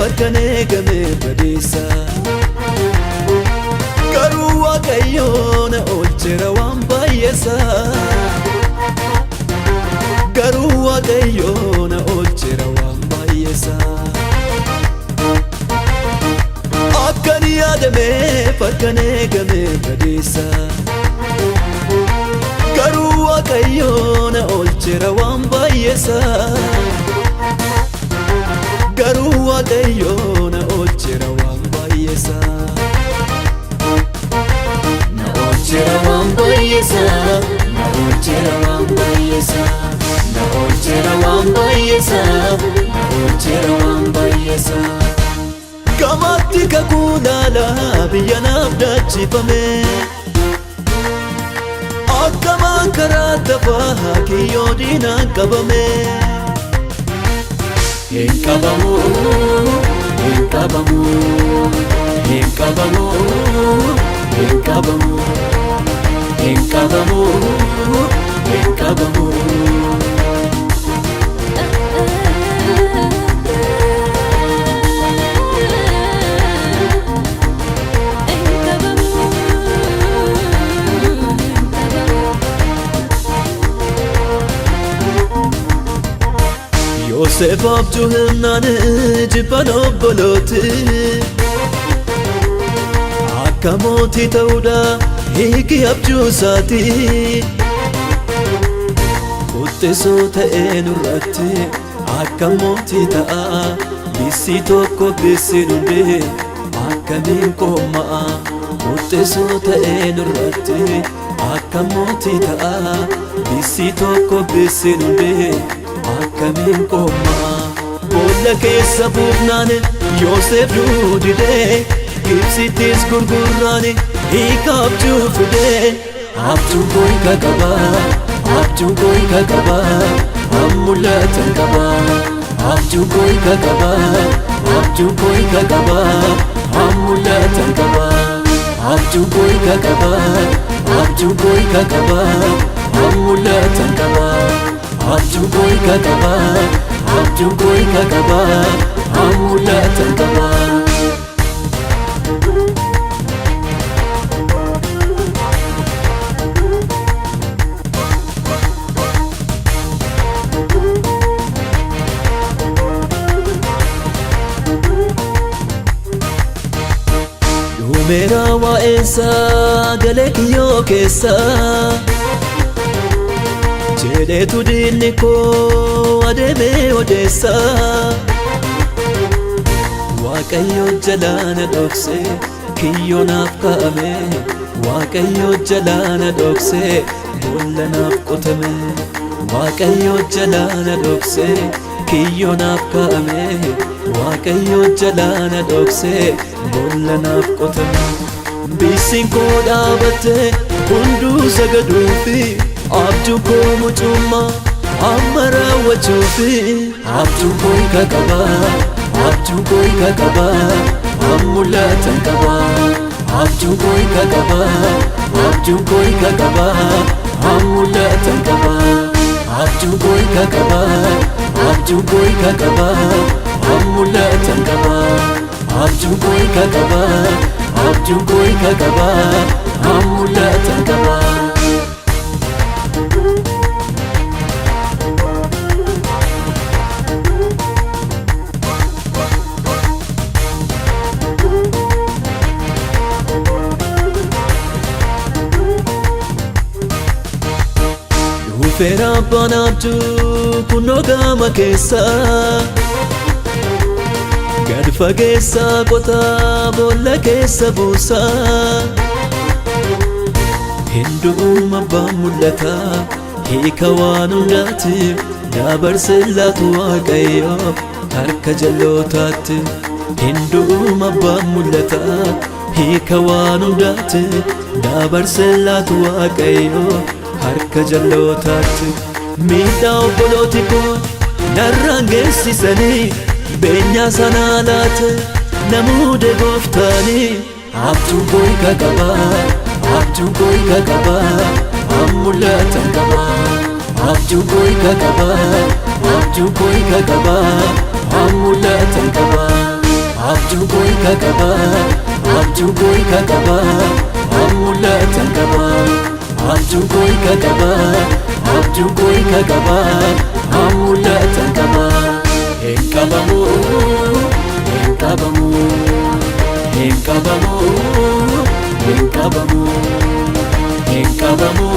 bakkanee gamee badeessa garuu waaqayyoon oolcheera waan baay'eessa garuu waaqayyoon oolcheera waan baay'eessa akkan yaadamee bakkanee gamee badeessa garuu waaqayyoon oolcheera waan baay'eessa garuu waaqayyoon oolcheera waan baay'eessa na oolcheera waan baay'eessa na oolcheera waan baay'eessa na oolcheera waan baay'eessa na oolcheera waan baay'eessa Gamatti kakuu laalaa biyya naaf daachifame akkamaan karaa tafaa kiyyoo diinaan qabame hin qabamu hin qabamu hin qabamu hin qabamu hin qabamu hin qabamu Yoosef abjuu himnaan jibban obbolooti akka mootii ta'uudha hiiki abjuu isaati quxxisoo ta'ee nurratti akka mootii ta'a bisii tokko bisiin hundee akkamiin qoomma'a quxxisoo ta'ee nurratti akka mootii ta'a bisii tokko bisiin hundee akkamiin qoomma'a boolla keessa buufnaan Yoosef duudidee Gibsittis gurgurraan hiika abjuu fidee abjuu goyka qaba abjuu goyka qaba mul'atan qaba abjuu goyka qaba abjuu goyka qaba mul'atan qaba abjuu goyka qaba abjuu goyka qaba mul'atan qaba abjuu goyka qaba abjuu goyka qaba mul'atan qaba dhumeera waa'eensaa galee kiyyoo keessa jedheetu diinni koo adeemee odeessa waaqayyo jalaana dhokse kiyyoo naaf kaa'ame waaqayyo jalaana dhokse boolla naaf qotame waaqayyo jalaana dhokse kiyyoo naaf kaa'ame waaqayyo jalaana dhokse boolla naaf qotame bisiin koo dhaabatte hunduu sagaduufi abjuu koo mucummaa amma raawwachuufi abjuu goyka qaba abjuu goyka qaba mul'atan qaba abjuu goyka qaba abjuu goyka qaba mul'atan qaba abjuu goyka qaba abjuu goyka qaba mul'atan qaba abjuu goyka qaba abjuu goyka qaba mul'atan qaba dhufeera abbaan abjuu kunoo gama keessa gad fageessa qotaa boolla keessa buusa hinduun abbaan mul'ata hiika waan hundaatiif dabarse laatu waaqayyo harka jallootaatti hinduun abbaan mul'ata hiika waan hundaatiif dabarse laatu waaqayyo harka jallootaatti miidhaa obbolooti koo narraan geessisanii beenyaa sanaa laate namuude gooftaanii abjuu goyka qaba abjuu goyka qaba mul'atan qaba abjuu goyka qaba abjuu goyka qaba mul'atan qaba abjuu koo kakaba abjuu koo kakaba mul'atan qaba abjuu koo kakaba abjuu koo kakaba mul'atan qaba hin qabamu hin qabamu hin qabamu hin qabamu hin qabamu